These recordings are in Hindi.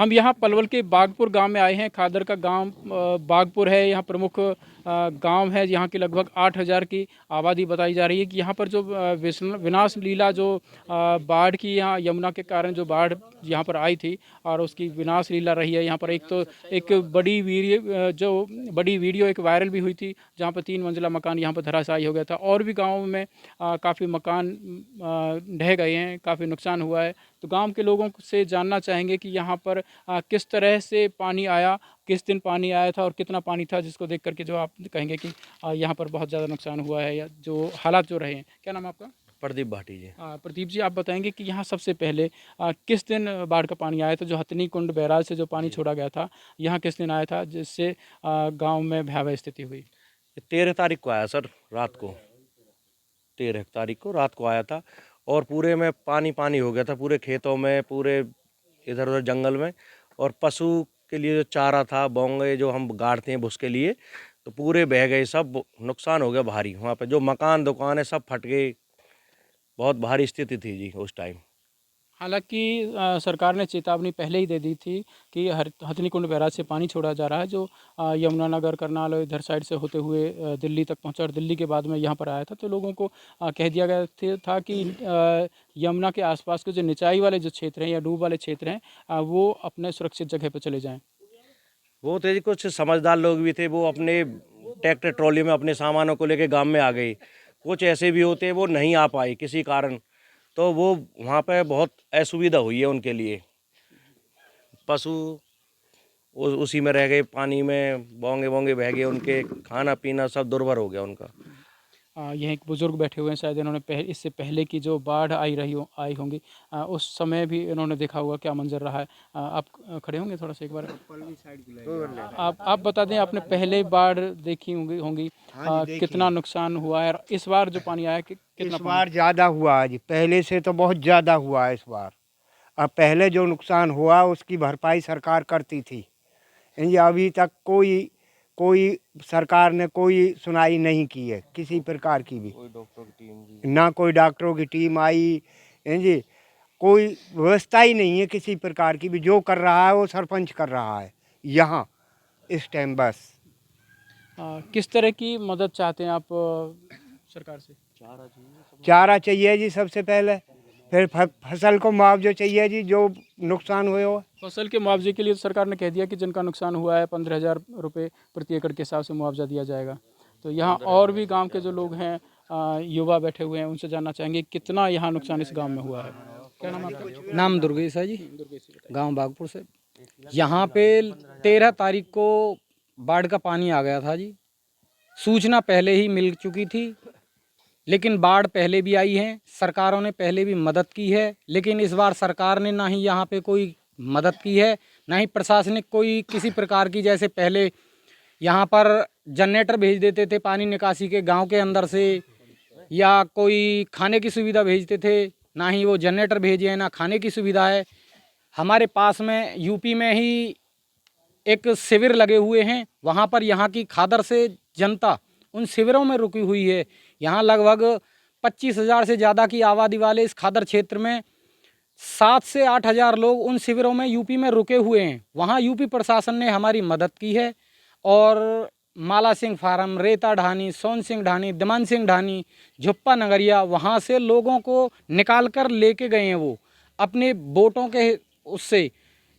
हम यहाँ पलवल के बागपुर गांव में आए हैं। खादर का गांव बागपुर है। यहाँ प्रमुख गांव है। यहाँ की लगभग 8,000 की आबादी बताई जा रही है कि यहाँ पर जो विनाश लीला जो बाढ़ की यहाँ यमुना के कारण जो बाढ़ यहाँ पर आई थी और उसकी विनाश लीला रही है। यहाँ पर एक बड़ी वीडियो एक वायरल भी हुई थी जहाँ पर 3 मंजिला मकान यहाँ पर धराशायी हो गया था। और भी गाँव में काफ़ी मकान ढह गए हैं, काफ़ी नुकसान हुआ है। तो गांव के लोगों से जानना चाहेंगे कि यहाँ पर किस तरह से पानी आया, किस दिन पानी आया था और कितना पानी था, जिसको देख करके जो आप कहेंगे कि यहाँ पर बहुत ज़्यादा नुकसान हुआ है या जो हालात जो रहे हैं। क्या नाम है आपका? प्रदीप भाटी जी। प्रदीप जी, आप बताएंगे कि यहाँ सबसे पहले किस दिन बाढ़ का पानी आया था? जो हथनी कुंड बैराज से जो पानी छोड़ा गया था, यहाँ किस दिन आया था जिससे गाँव में भयावह स्थिति हुई? 13 तारीख को आया सर, रात को 13 तारीख को रात को आया था और पूरे में पानी पानी हो गया था, पूरे खेतों में, पूरे इधर उधर जंगल में। और पशु के लिए जो चारा था, बोंगे जो हम गाड़ते हैं उसके लिए, तो पूरे बह गए, सब नुकसान हो गया भारी। वहाँ पे जो मकान दुकान है सब फट गए, बहुत भारी स्थिति थी जी उस टाइम। हालांकि सरकार ने चेतावनी पहले ही दे दी थी कि हथनीकुंड बैराज से पानी छोड़ा जा रहा है, जो यमुनानगर करनाल और इधर साइड से होते हुए दिल्ली तक पहुंचा और दिल्ली के बाद में यहाँ पर आया था। तो लोगों को कह दिया गया था कि यमुना के आसपास के जो निचाई वाले जो क्षेत्र हैं या डूब वाले क्षेत्र हैं, वो अपने सुरक्षित जगह पर चले जाएँ। वो थे जी, कुछ समझदार लोग भी थे, वो अपने ट्रैक्टर ट्रॉली में अपने सामानों को लेके गांव में आ गए। कुछ ऐसे भी होते वो नहीं आ पाए किसी कारण, तो वो वहाँ पे बहुत असुविधा हुई है उनके लिए। पशु उसी में रह गए, पानी में बोंगे बोंगे बह गए, उनके खाना पीना सब दुर्भर हो गया उनका। यह एक बुज़ुर्ग बैठे हुए हैं, शायद इन्होंने इससे पहले की जो बाढ़ आई होंगी उस समय भी इन्होंने देखा होगा क्या मंजर रहा है। आप खड़े होंगे थोड़ा सा एक बार? आप बता दें, आपने पहले बाढ़ देखी होंगी हाँ जी, कितना नुकसान हुआ है और इस बार जो पानी आया कितना इस बार ज़्यादा हुआ है जी, पहले से तो बहुत ज़्यादा हुआ है इस बार। अब पहले जो नुकसान हुआ उसकी भरपाई सरकार करती थी, ये अभी तक कोई सरकार ने कोई सुनाई नहीं की है किसी प्रकार की भी। कोई डॉक्टर की टीम ना कोई डॉक्टरों की टीम आई हैं जी, कोई व्यवस्था ही नहीं है किसी प्रकार की भी। जो कर रहा है वो सरपंच कर रहा है यहाँ इस टाइम बस। किस तरह की मदद चाहते हैं आप सरकार से? चारा चाहिए जी सबसे पहले, फिर फसल को मुआवजा चाहिए जी जो नुकसान हुए हो। फसल के मुआवजे के लिए तो सरकार ने कह दिया कि जिनका नुकसान हुआ है 15,000 रुपये प्रति एकड़ के हिसाब से मुआवजा दिया जाएगा। तो यहाँ और भी गांव के जो लोग हैं, युवा बैठे हुए हैं, उनसे जानना चाहेंगे कितना यहाँ नुकसान इस गांव में हुआ है। क्या नाम है आपका? नाम दुर्गेश है जी, दुर्गेश जी, बताइए। गांव बागपुर से। यहाँ पे 13 तारीख को बाढ़ का पानी आ गया था जी। सूचना पहले ही मिल चुकी थी, लेकिन बाढ़ पहले भी आई है, सरकारों ने पहले भी मदद की है, लेकिन इस बार सरकार ने ना ही यहाँ पे कोई मदद की है, ना ही प्रशासनिक कोई किसी प्रकार की। जैसे पहले यहाँ पर जनरेटर भेज देते थे पानी निकासी के गांव के अंदर से, या कोई खाने की सुविधा भेजते थे, ना ही वो जनरेटर भेजे हैं, ना खाने की सुविधा है। हमारे पास में यूपी में ही एक शिविर लगे हुए हैं, वहाँ पर यहाँ की खादर से जनता उन शिविरों में रुकी हुई है। यहाँ लगभग 25,000 से ज़्यादा की आबादी वाले इस खादर क्षेत्र में 7 से 8,000 लोग उन शिविरों में यूपी में रुके हुए हैं। वहाँ यूपी प्रशासन ने हमारी मदद की है और माला सिंह फार्म, रेता ढानी, सोन सिंह ढानी, दमन सिंह ढानी, झुप्पा नगरिया, वहाँ से लोगों को निकाल कर लेके गए हैं। वो अपने बोटों के उससे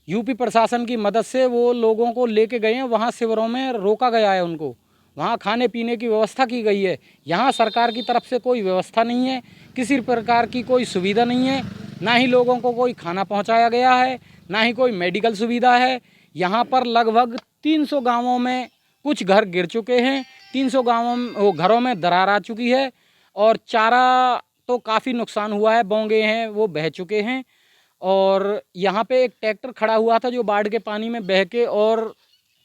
यूपी प्रशासन की मदद से वो लोगों को लेके गए हैं। वहाँ शिविरों में रोका गया है उनको, वहाँ खाने पीने की व्यवस्था की गई है। यहाँ सरकार की तरफ से कोई व्यवस्था नहीं है, किसी प्रकार की कोई सुविधा नहीं है, ना ही लोगों को कोई खाना पहुँचाया गया है, ना ही कोई मेडिकल सुविधा है। यहाँ पर लगभग 300 गाँवों में कुछ घर गिर चुके हैं, 300 घरों में दरार आ चुकी है और चारा तो काफ़ी नुकसान हुआ है, बोंगे हैं वो बह चुके हैं। और यहाँ पे एक ट्रैक्टर खड़ा हुआ था जो बाढ़ के पानी में बह के और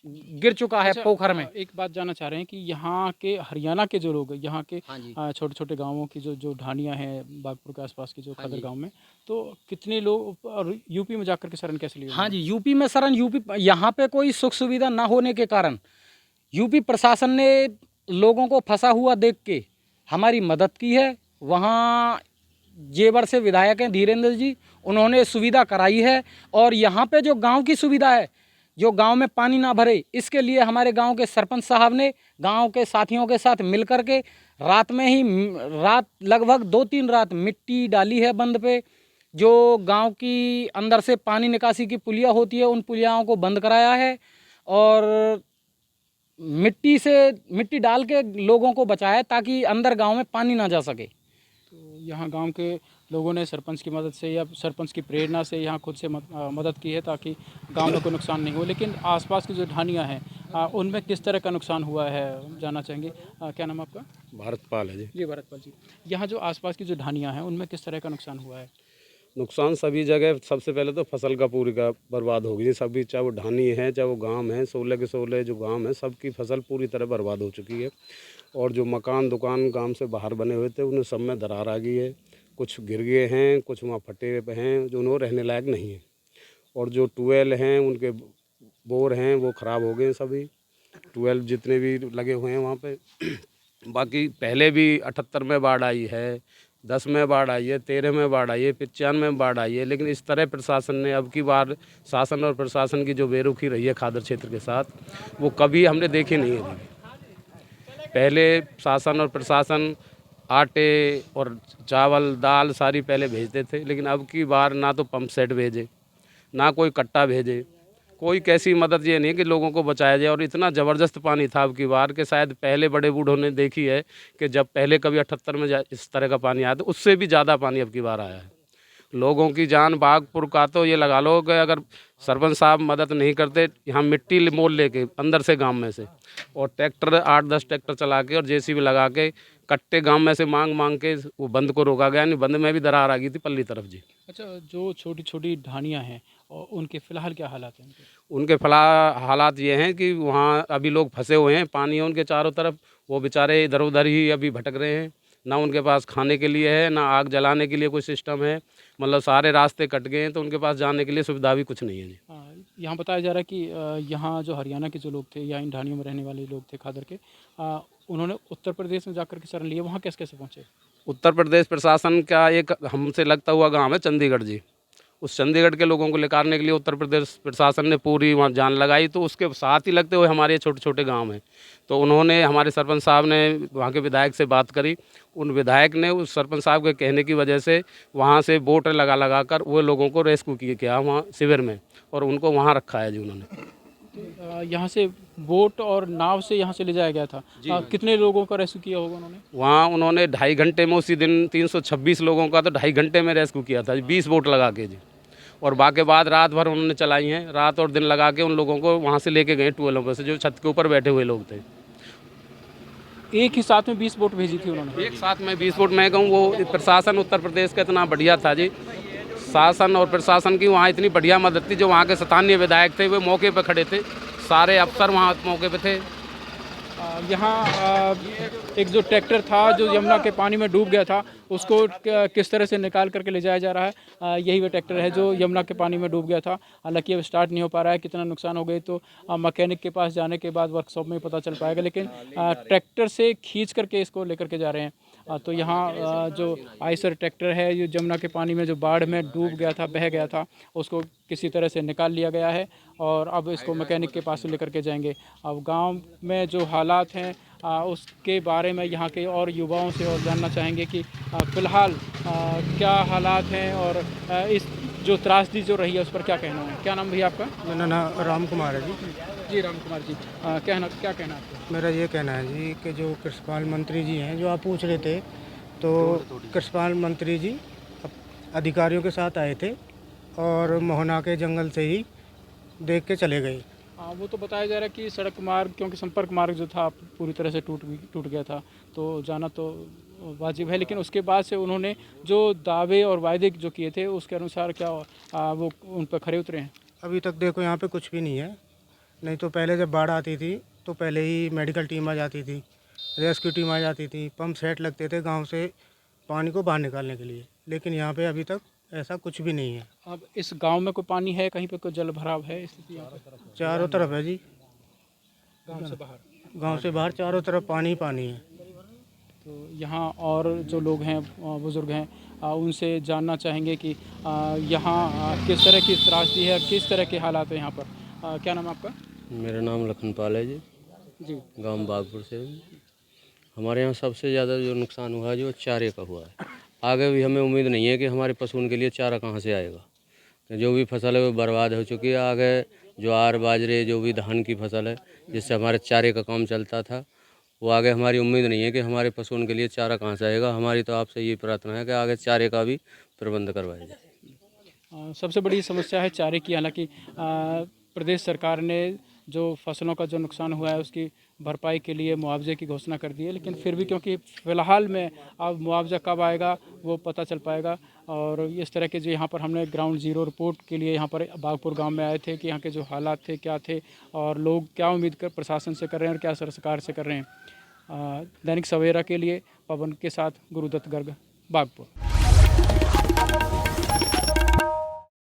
गिर चुका है पोखर में। एक बात जानना चाह रहे हैं कि यहाँ के हरियाणा के जो लोग यहाँ के हाँ जी, छोटे छोटे गांवों की जो ढानियाँ हैं बागपुर के आसपास की जो हाँ खदर जी। गांव में, तो कितने लोग और यूपी में जाकर के शरण कैसे लिए? हाँ जी, यूपी में शरण, यूपी यहाँ पे कोई सुख सुविधा ना होने के कारण यूपी प्रशासन ने लोगों को फंसा हुआ देख के हमारी मदद की है। वहाँ जेवर से विधायक हैं धीरेन्द्र जी, उन्होंने सुविधा कराई है। और यहाँ पे जो गांव की सुविधा है, जो गांव में पानी ना भरे, इसके लिए हमारे गांव के सरपंच साहब ने गांव के साथियों के साथ मिल कर के रात में ही लगभग 2-3 रात मिट्टी डाली है बंद पे। जो गांव की अंदर से पानी निकासी की पुलिया होती है, उन पुलियाओं को बंद कराया है और मिट्टी डाल के लोगों को बचाया ताकि अंदर गांव में पानी ना जा सके। तो यहाँ गांव के लोगों ने सरपंच की मदद से या सरपंच की प्रेरणा से यहाँ खुद से मदद की है ताकि गांव में कोई नुकसान नहीं हो। लेकिन आसपास की जो ढानियाँ हैं उनमें किस तरह का नुकसान हुआ है जानना चाहेंगे। क्या नाम है आपका? भारतपाल है जी। जी भरतपाल जी, यहाँ जो आसपास की जो ढानियाँ हैं उनमें किस तरह का नुकसान हुआ है? नुकसान सभी जगह, सबसे पहले तो फसल का पूरी का बर्बाद हो गई सभी, चाहे वो ढानी है चाहे वो गांव है, 16 के 16 जो गांव है सबकी फसल पूरी तरह बर्बाद हो चुकी है। और जो मकान दुकान गांव से बाहर बने हुए थे उन्हें सब में दरार आ गई है, कुछ गिर गए हैं, कुछ वहाँ फटे पे हैं जो उन्हें रहने लायक नहीं है। और जो ट्यूबवेल हैं उनके बोर हैं वो ख़राब हो गए सभी, ट्यूबवेल जितने भी लगे हुए हैं वहाँ पे। बाकी पहले भी 78 में बाढ़ आई है, 10 में बाढ़ आई है, 13 में बाढ़ आई है, 95 में बाढ़ आई है, लेकिन इस तरह प्रशासन ने अब की बार शासन और प्रशासन की जो बेरुखी रही है खादर क्षेत्र के साथ, वो कभी हमने देखी नहीं है। पहले शासन और प्रशासन आटे और चावल दाल सारी पहले भेजते थे, लेकिन अब की बार ना तो पंप सेट भेजे, ना कोई कट्टा भेजे, कोई कैसी मदद ये नहीं कि लोगों को बचाया जाए। और इतना ज़बरदस्त पानी था अब की बार कि शायद पहले बड़े बूढ़ों ने देखी है कि जब पहले कभी 78 में इस तरह का पानी आया तो उससे भी ज़्यादा पानी अब की बार आया है। लोगों की जान बागपुर का तो ये लगा लो कि अगर सरपंच साहब मदद नहीं करते, यहाँ मिट्टी मोल लेके अंदर से गांव में से और ट्रैक्टर 8-10 ट्रैक्टर चला के और जेसीबी लगा के कट्टे गांव में से मांग के वो बंद को रोका गया, नहीं बंद में भी दरार आ गई थी पल्ली तरफ जी। अच्छा, जो छोटी छोटी ढानियाँ हैं और उनके फ़िलहाल क्या हालात हैं? उनके हालात ये हैं कि वहाँ अभी लोग फंसे हुए हैं, पानी है उनके चारों तरफ, वो बेचारे इधर उधर ही अभी भटक रहे हैं, ना उनके पास खाने के लिए है, ना आग जलाने के लिए कोई सिस्टम है, मतलब सारे रास्ते कट गए हैं, तो उनके पास जाने के लिए सुविधा भी कुछ नहीं है जी। यहाँ बताया जा रहा है कि यहाँ जो हरियाणा के जो लोग थे या इन ढानियों में रहने वाले लोग थे खादर के, उन्होंने उत्तर प्रदेश में जाकर के शरण लिया, वहाँ कैसे कैसे पहुँचे? उत्तर प्रदेश प्रशासन का एक हमसे लगता हुआ गांव है चंडीगढ़ जी, उस चंडीगढ़ के लोगों को लेकारने के लिए उत्तर प्रदेश प्रशासन ने पूरी वहाँ जान लगाई, तो उसके साथ ही लगते हुए हमारे ये छोटे छोटे गांव हैं, तो उन्होंने हमारे सरपंच साहब ने वहाँ के विधायक से बात करी, उन विधायक ने उस सरपंच साहब के कहने की वजह से वहाँ से बोट लगा कर वो लोगों को रेस्क्यू किया वहाँ शिविर में, और उनको वहाँ रखा है जी उन्होंने। यहाँ से बोट और नाव से यहाँ से ले जाया गया था। कितने लोगों का रेस्क्यू किया होगा उन्होंने? वहाँ उन्होंने 2.5 घंटे में उसी दिन 326 लोगों का तो 2.5 घंटे में रेस्क्यू किया था, 20 बोट लगा के जी। और बाकी बाद रात भर उन्होंने चलाई हैं, रात और दिन लगा के उन लोगों को वहाँ से लेके गए ट्यूबवेलों पर से, जो छत के ऊपर बैठे हुए लोग थे। एक ही साथ में 20 बोट भेजी थी उन्होंने? एक साथ में 20 बोट। मैं कहूँ वो प्रशासन उत्तर प्रदेश का इतना बढ़िया था जी, शासन और प्रशासन की वहाँ इतनी बढ़िया मदद थी। जो वहाँ के स्थानीय विधायक थे वे मौके पर खड़े थे, सारे अफसर वहाँ मौके पर थे। यहाँ एक जो ट्रैक्टर था जो यमुना के पानी में डूब गया था, उसको किस तरह से निकाल करके ले जाया जा रहा है। यही वो ट्रैक्टर है जो यमुना के पानी में डूब गया था। हालांकि अब स्टार्ट नहीं हो पा रहा है, कितना नुकसान हो गई तो मैकेनिक के पास जाने के बाद वर्कशॉप में पता चल पाएगा, लेकिन ट्रैक्टर से खींच करके इसको लेकर के जा रहे हैं। तो यहाँ जो आयसर ट्रैक्टर है जो यमुना के पानी में जो बाढ़ में डूब गया था, बह गया था, उसको किसी तरह से निकाल लिया गया है और अब इसको मैकेनिक के पास लेकर के जाएंगे। अब गांव में जो हालात हैं उसके बारे में यहाँ के और युवाओं से और जानना चाहेंगे कि फ़िलहाल क्या हालात हैं और इस जो त्रासदी जो रही है उस पर क्या कहना है। क्या नाम भैया आपका? मेरा नाम राम कुमार है जी। जी राम कुमार जी, क्या कहना है आपका? मेरा ये कहना है जी कि जो कृषिपाल मंत्री जी हैं जो आप पूछ रहे थे, तो कृषिपाल मंत्री जी अधिकारियों के साथ आए थे और मोहना के जंगल से ही देख के चले गए। वो तो बताया जा रहा है कि सड़क मार्ग, क्योंकि संपर्क मार्ग जो था पूरी तरह से टूट गया था, तो जाना तो वाजिब है, लेकिन उसके बाद से उन्होंने जो दावे और वायदे जो किए थे उसके अनुसार क्या वो उन पर खरे उतरे हैं? अभी तक देखो यहाँ पे कुछ भी नहीं है। नहीं तो पहले जब बाढ़ आती थी तो पहले ही मेडिकल टीम आ जाती थी, रेस्क्यू टीम आ जाती थी, पंप सेट लगते थे गांव से पानी को बाहर निकालने के लिए, लेकिन यहाँ पे अभी तक ऐसा कुछ भी नहीं है। अब इस गांव में कोई पानी है, कहीं पे कोई जल भराव है स्थिति यहाँ पे? चारों तरफ है जी, गांव से बाहर चारों तरफ पानी ही पानी है। तो यहाँ और जो लोग हैं बुज़ुर्ग हैं उनसे जानना चाहेंगे कि यहाँ किस तरह की त्रासदी है, किस तरह के हालात हैं यहाँ पर। क्या नाम है आपका? मेरा नाम लखनपाल है जी, जी। गांव बागपुर से हूँ। हमारे यहाँ सबसे ज़्यादा जो नुकसान हुआ है जो चारे का हुआ है। आगे भी हमें उम्मीद नहीं है कि हमारे पशु उनके लिए चारा कहाँ से आएगा। तो जो भी फसल है वो बर्बाद हो चुकी है। आगे ज्वार बाजरे जो भी धान की फसल है जिससे हमारे चारे का काम चलता था, वो आगे हमारी उम्मीद नहीं है कि हमारे पशु उनके लिए चारा कहाँ से आएगा। हमारी तो आपसे ये प्रार्थना है कि आगे चारे का भी प्रबंध करवाया जाए। सबसे बड़ी समस्या है चारे की। हालांकि प्रदेश सरकार ने जो फसलों का जो नुकसान हुआ है उसकी भरपाई के लिए मुआवजे की घोषणा कर दी है, लेकिन फिर भी क्योंकि फ़िलहाल में अब मुआवजा कब आएगा वो पता चल पाएगा। और इस तरह के जो यहाँ पर हमने ग्राउंड ज़ीरो रिपोर्ट के लिए यहाँ पर बागपुर गांव में आए थे कि यहाँ के जो हालात थे क्या थे और लोग क्या उम्मीद कर प्रशासन से कर रहे हैं और क्या सरकार से कर रहे हैं। दैनिक सवेरा के लिए पवन के साथ गुरुदत्त गर्ग, बागपुर।